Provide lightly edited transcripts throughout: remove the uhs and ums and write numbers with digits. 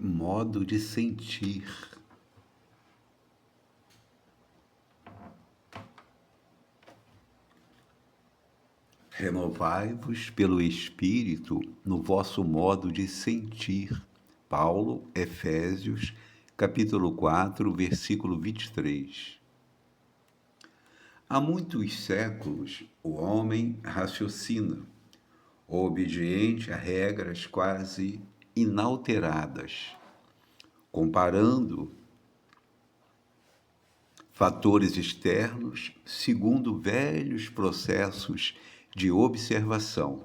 Modo de sentir. Renovai-vos pelo Espírito no vosso modo de sentir. Paulo, Efésios, capítulo 4, versículo 23. Há muitos séculos, o homem raciocina, obediente a regras quase inalteradas, comparando fatores externos segundo velhos processos de observação.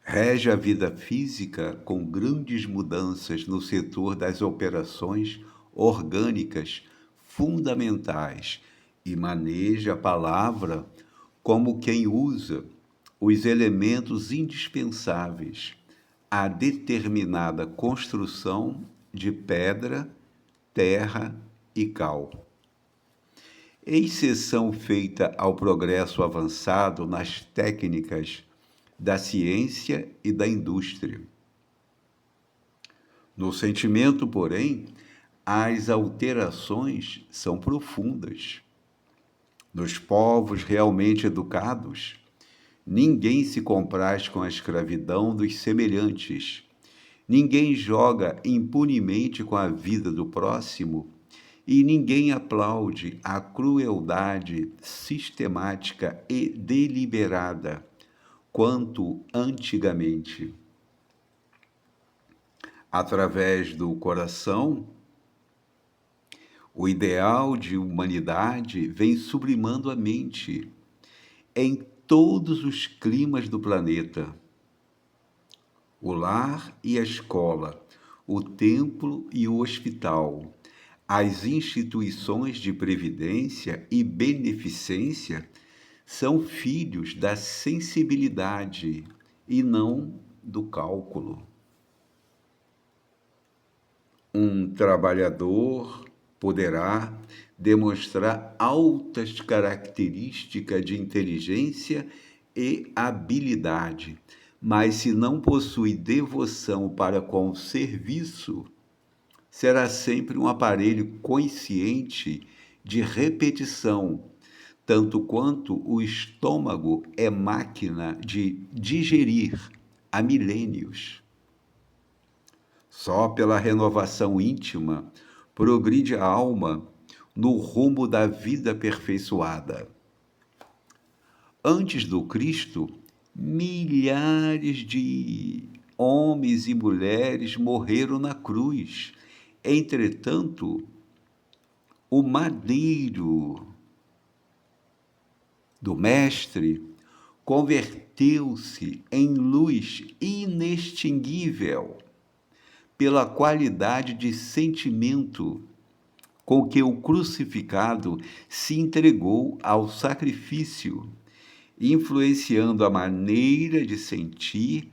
Rege a vida física com grandes mudanças no setor das operações orgânicas fundamentais e maneja a palavra como quem usa os elementos indispensáveis à determinada construção de pedra, terra e cal. Exceção feita ao progresso avançado nas técnicas da ciência e da indústria. No sentimento, porém, as alterações são profundas. Nos povos realmente educados, ninguém se compraz com a escravidão dos semelhantes. Ninguém joga impunemente com a vida do próximo e ninguém aplaude a crueldade sistemática e deliberada quanto antigamente. Através do coração, o ideal de humanidade vem sublimando a mente em todos os climas do planeta. O lar e a escola, o templo e o hospital, as instituições de previdência e beneficência são filhos da sensibilidade e não do cálculo. Um trabalhador poderá demonstrar altas características de inteligência e habilidade, mas se não possui devoção para com o serviço, será sempre um aparelho consciente de repetição, tanto quanto o estômago é máquina de digerir há milênios. Só pela renovação íntima progride a alma no rumo da vida aperfeiçoada. Antes do Cristo, milhares de homens e mulheres morreram na cruz. Entretanto, o madeiro do Mestre converteu-se em luz inextinguível pela qualidade de sentimento com que o crucificado se entregou ao sacrifício, influenciando a maneira de sentir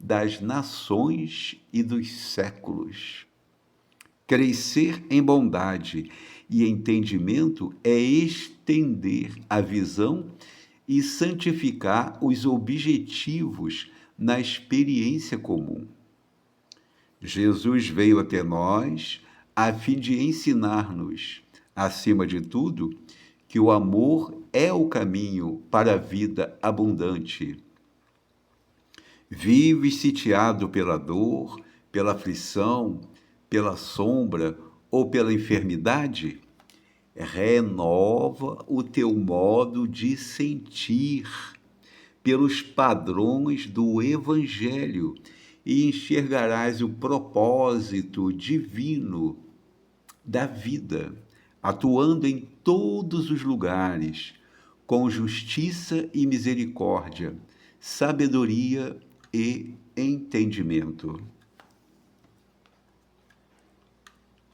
das nações e dos séculos. Crescer em bondade e entendimento é estender a visão e santificar os objetivos na experiência comum. Jesus veio até nós a fim de ensinar-nos, acima de tudo, que o amor é o caminho para a vida abundante. Vives sitiado pela dor, pela aflição, pela sombra ou pela enfermidade? Renova o teu modo de sentir pelos padrões do Evangelho e enxergarás o propósito divino da vida, atuando em todos os lugares, com justiça e misericórdia, sabedoria e entendimento.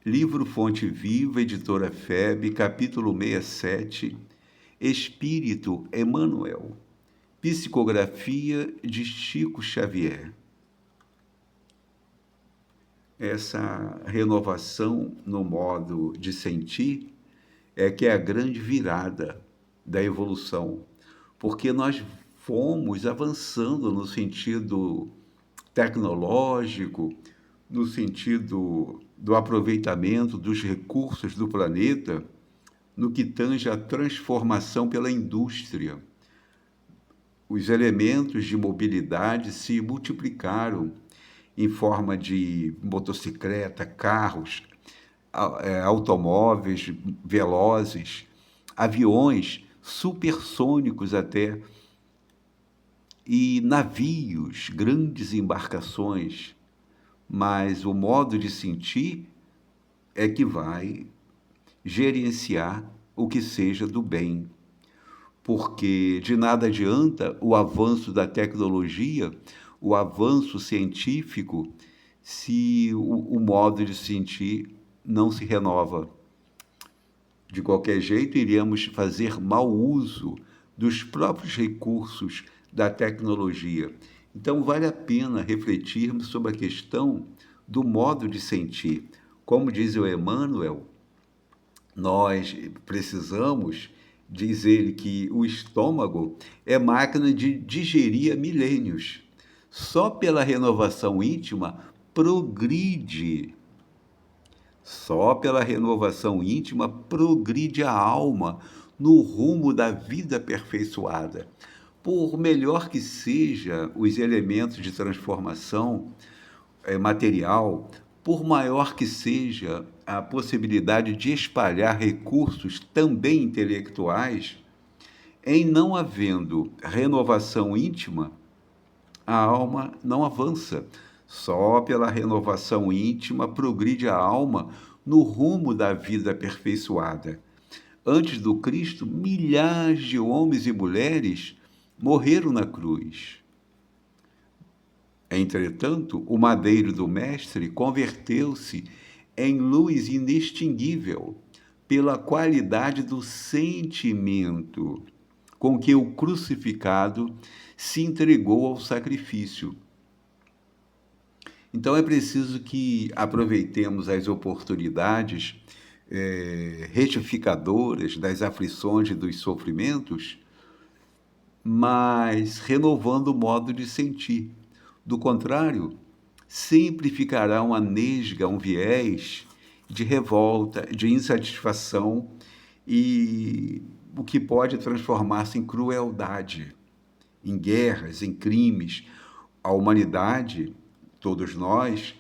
Livro Fonte Viva, Editora FEB, capítulo 67, Espírito Emmanuel, Psicografia de Chico Xavier. Essa renovação no modo de sentir é que é a grande virada da evolução, porque nós fomos avançando no sentido tecnológico, no sentido do aproveitamento dos recursos do planeta, no que tange a transformação pela indústria. Os elementos de mobilidade se multiplicaram em forma de motocicleta, carros, automóveis velozes, aviões supersônicos até, e navios, grandes embarcações. Mas o modo de sentir é que vai gerenciar o que seja do bem. Porque de nada adianta o avanço da tecnologia, o avanço científico, se o modo de sentir não se renova. De qualquer jeito, iríamos fazer mau uso dos próprios recursos da tecnologia. Então, vale a pena refletirmos sobre a questão do modo de sentir. Como diz o Emmanuel, nós precisamos, diz ele, que o estômago é máquina de digerir há milênios. Só pela renovação íntima progride. Só pela renovação íntima progride a alma no rumo da vida aperfeiçoada. Por melhor que seja os elementos de transformação material, por maior que seja a possibilidade de espalhar recursos também intelectuais, em não havendo renovação íntima, a alma não avança. Só pela renovação íntima progride a alma no rumo da vida aperfeiçoada. Antes do Cristo, milhares de homens e mulheres morreram na cruz. Entretanto, o madeiro do Mestre converteu-se em luz inextinguível pela qualidade do sentimento com que o crucificado se entregou ao sacrifício. Então é preciso que aproveitemos as oportunidades retificadoras das aflições e dos sofrimentos, mas renovando o modo de sentir. Do contrário, sempre ficará uma nesga, um viés de revolta, de insatisfação, e o que pode transformar-se em crueldade, em guerras, em crimes. A humanidade, todos nós,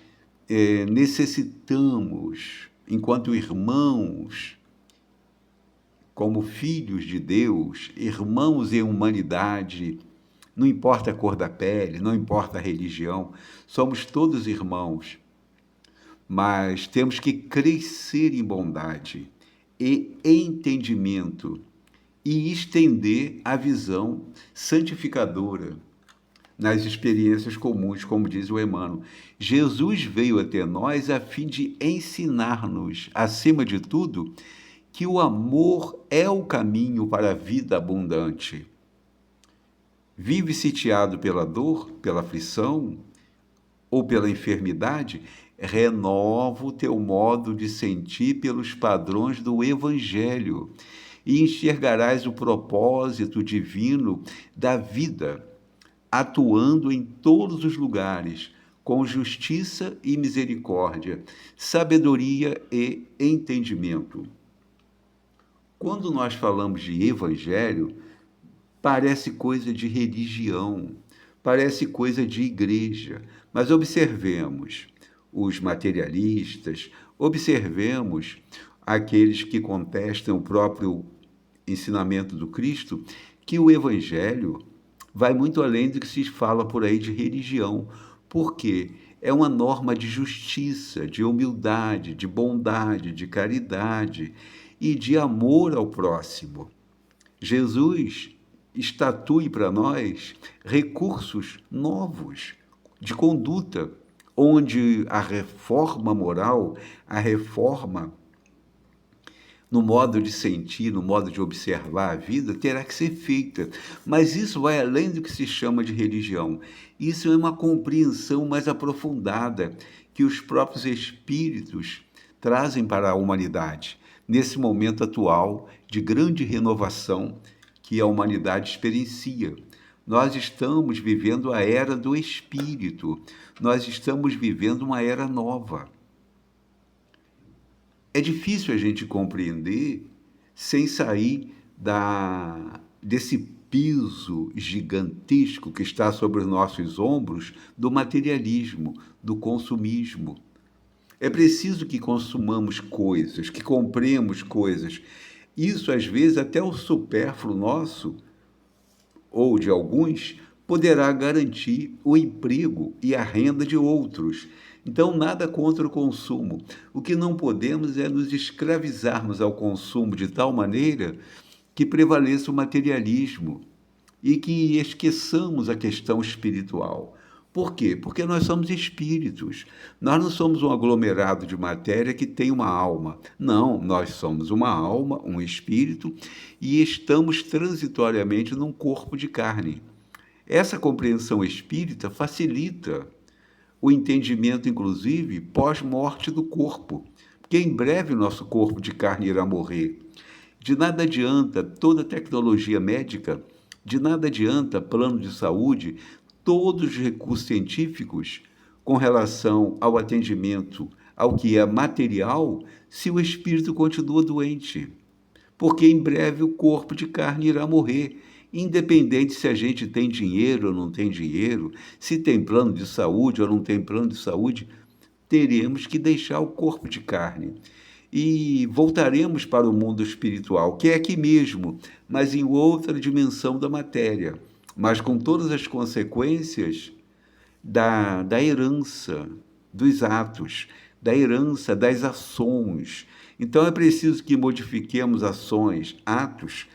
necessitamos, enquanto irmãos, como filhos de Deus, irmãos em humanidade, não importa a cor da pele, não importa a religião, somos todos irmãos, mas temos que crescer em bondade e entendimento e estender a visão santificadora nas experiências comuns, como diz o Emmanuel. Jesus veio até nós a fim de ensinar-nos, acima de tudo, que o amor é o caminho para a vida abundante. Vive sitiado pela dor, pela aflição ou pela enfermidade, renova o teu modo de sentir pelos padrões do Evangelho e enxergarás o propósito divino da vida, atuando em todos os lugares, com justiça e misericórdia, sabedoria e entendimento. Quando nós falamos de Evangelho, parece coisa de religião, parece coisa de igreja, mas observemos os materialistas, observemos aqueles que contestam o próprio ensinamento do Cristo, que o Evangelho vai muito além do que se fala por aí de religião, porque é uma norma de justiça, de humildade, de bondade, de caridade e de amor ao próximo. Jesus estatue para nós recursos novos de conduta, onde a reforma moral, a reforma no modo de sentir, no modo de observar a vida, terá que ser feita. Mas isso vai além do que se chama de religião. Isso é uma compreensão mais aprofundada que os próprios espíritos trazem para a humanidade, nesse momento atual de grande renovação que a humanidade experiencia. Nós estamos vivendo a era do espírito. Nós estamos vivendo uma era nova. É difícil a gente compreender sem sair desse piso gigantesco que está sobre os nossos ombros do materialismo, do consumismo. É preciso que consumamos coisas, que compremos coisas. Isso, às vezes, até o supérfluo nosso, ou de alguns, poderá garantir o emprego e a renda de outros. Então, nada contra o consumo. O que não podemos é nos escravizarmos ao consumo de tal maneira que prevaleça o materialismo e que esqueçamos a questão espiritual. Por quê? Porque nós somos espíritos. Nós não somos um aglomerado de matéria que tem uma alma. Não, nós somos uma alma, um espírito, e estamos transitoriamente num corpo de carne. Essa compreensão espírita facilita o entendimento, inclusive, pós-morte do corpo, porque em breve o nosso corpo de carne irá morrer. De nada adianta toda tecnologia médica, de nada adianta plano de saúde, todos os recursos científicos com relação ao atendimento ao que é material, se o espírito continua doente. Porque em breve o corpo de carne irá morrer, independente se a gente tem dinheiro ou não tem dinheiro, se tem plano de saúde ou não tem plano de saúde, teremos que deixar o corpo de carne. E voltaremos para o mundo espiritual, que é aqui mesmo, mas em outra dimensão da matéria, mas com todas as consequências da herança, dos atos, da herança, das ações. Então é preciso que modifiquemos ações, atos,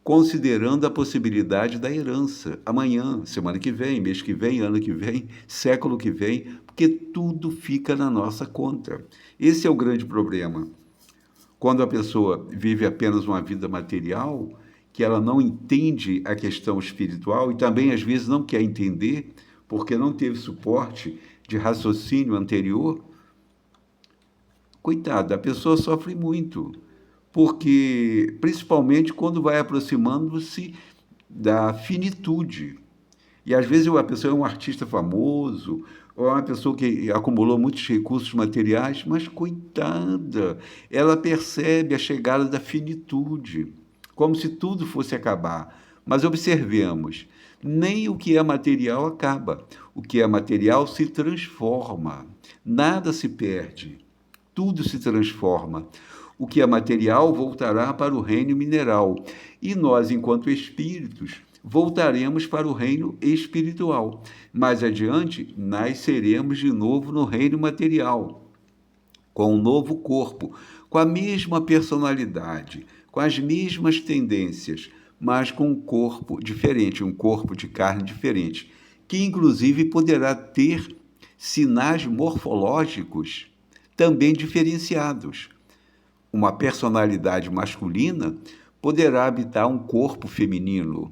considerando a possibilidade da herança. Amanhã, semana que vem, mês que vem, ano que vem, século que vem, porque tudo fica na nossa conta. Esse é o grande problema. Quando a pessoa vive apenas uma vida material, que ela não entende a questão espiritual e também às vezes não quer entender, porque não teve suporte de raciocínio anterior, coitada, a pessoa sofre muito, porque principalmente quando vai aproximando-se da finitude. E às vezes a pessoa é um artista famoso, ou é uma pessoa que acumulou muitos recursos materiais, mas coitada, ela percebe a chegada da finitude, como se tudo fosse acabar. Mas observemos, nem o que é material acaba. O que é material se transforma, nada se perde, tudo se transforma. O que é material voltará para o reino mineral, e nós, enquanto espíritos, voltaremos para o reino espiritual. Mais adiante, nasceremos de novo no reino material, com um novo corpo, com a mesma personalidade, com as mesmas tendências, mas com um corpo diferente, um corpo de carne diferente, que inclusive poderá ter sinais morfológicos também diferenciados. Uma personalidade masculina poderá habitar um corpo feminino,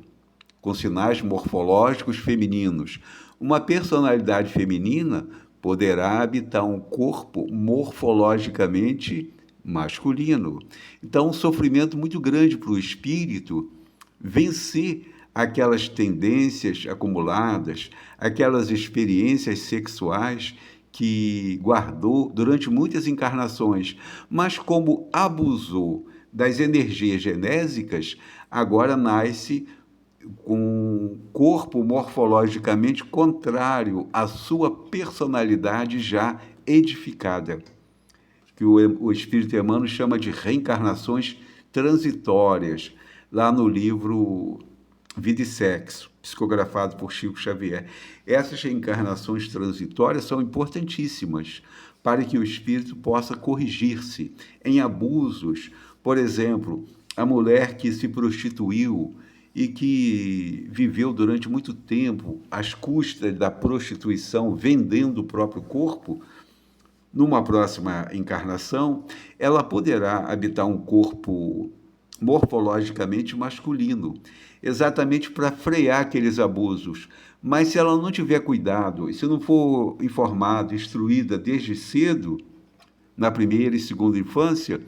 com sinais morfológicos femininos. Uma personalidade feminina poderá habitar um corpo morfologicamente masculino. Então, um sofrimento muito grande para o espírito vencer aquelas tendências acumuladas, aquelas experiências sexuais que guardou durante muitas encarnações, mas como abusou das energias genésicas, agora nasce com um corpo morfologicamente contrário à sua personalidade já edificada, que o Espírito Emmanuel chama de reencarnações transitórias, lá no livro Vida e Sexo, psicografado por Chico Xavier. Essas reencarnações transitórias são importantíssimas para que o espírito possa corrigir-se em abusos. Por exemplo, a mulher que se prostituiu e que viveu durante muito tempo às custas da prostituição, vendendo o próprio corpo, numa próxima encarnação, ela poderá habitar um corpo morfologicamente masculino, exatamente para frear aqueles abusos. Mas se ela não tiver cuidado, e se não for informada, instruída desde cedo, na primeira e segunda infância,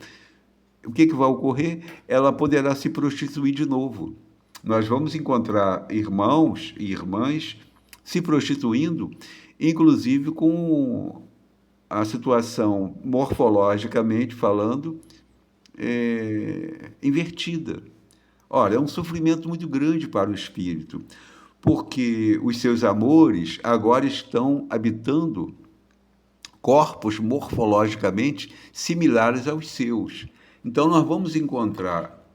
o que vai ocorrer? Ela poderá se prostituir de novo. Nós vamos encontrar irmãos e irmãs se prostituindo, inclusive com a situação morfologicamente falando invertida. Ora, é um sofrimento muito grande para o espírito, porque os seus amores agora estão habitando corpos morfologicamente similares aos seus. Então, nós vamos encontrar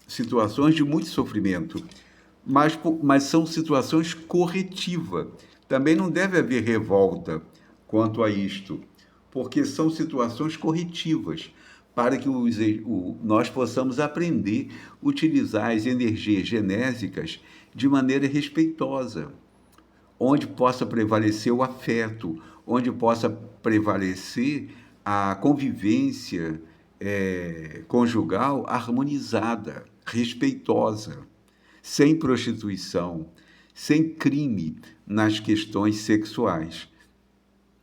situações de muito sofrimento, mas são situações corretivas. Também não deve haver revolta quanto a isto, porque são situações corretivas para que nós possamos aprender a utilizar as energias genésicas de maneira respeitosa, onde possa prevalecer o afeto, onde possa prevalecer a convivência conjugal harmonizada, respeitosa, sem prostituição, sem crime nas questões sexuais.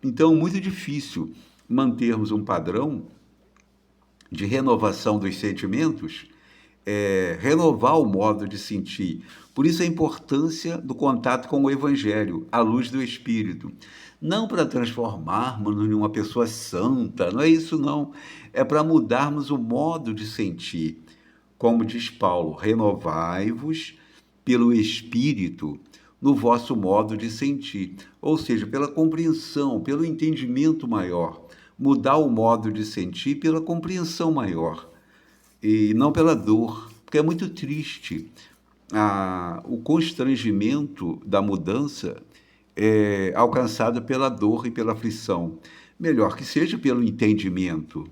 Então, muito difícil mantermos um padrão de renovação dos sentimentos, renovar o modo de sentir. Por isso a importância do contato com o Evangelho, à luz do Espírito. Não para transformarmos-nos em uma pessoa santa, não é isso não. É para mudarmos o modo de sentir. Como diz Paulo, renovai-vos pelo Espírito no vosso modo de sentir. Ou seja, pela compreensão, pelo entendimento maior. Mudar o modo de sentir pela compreensão maior e não pela dor, porque é muito triste o constrangimento da mudança alcançado pela dor e pela aflição. Melhor que seja pelo entendimento.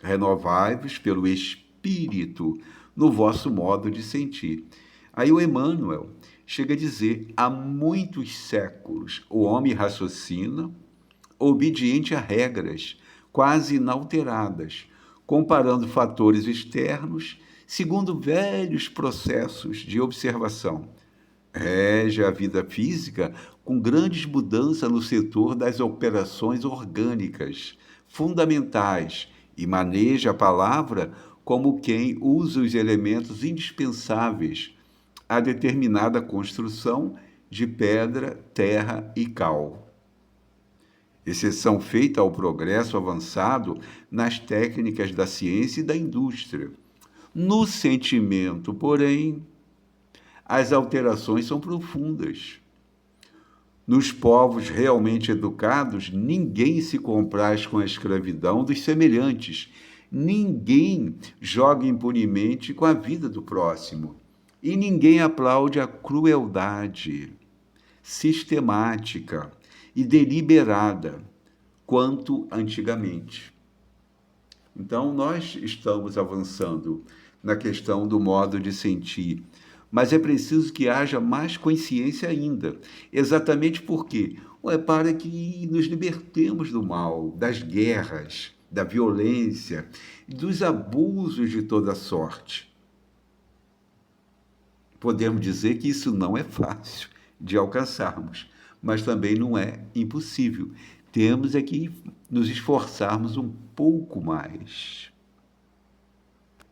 Renovai-vos pelo Espírito no vosso modo de sentir. Aí o Emmanuel chega a dizer, há muitos séculos o homem raciocina, obediente a regras quase inalteradas, comparando fatores externos segundo velhos processos de observação. Rege a vida física com grandes mudanças no setor das operações orgânicas, fundamentais, e maneja a palavra como quem usa os elementos indispensáveis a determinada construção de pedra, terra e cal. Exceção feita ao progresso avançado nas técnicas da ciência e da indústria. No sentimento, porém, as alterações são profundas. Nos povos realmente educados, ninguém se compraz com a escravidão dos semelhantes. Ninguém joga impunemente com a vida do próximo. E ninguém aplaude a crueldade sistemática e deliberada quanto antigamente. Então, nós estamos avançando na questão do modo de sentir, mas é preciso que haja mais consciência ainda. Exatamente porque é para que nos libertemos do mal, das guerras, da violência, dos abusos de toda sorte. Podemos dizer que isso não é fácil de alcançarmos, mas também não é impossível. Temos é que nos esforçarmos um pouco mais.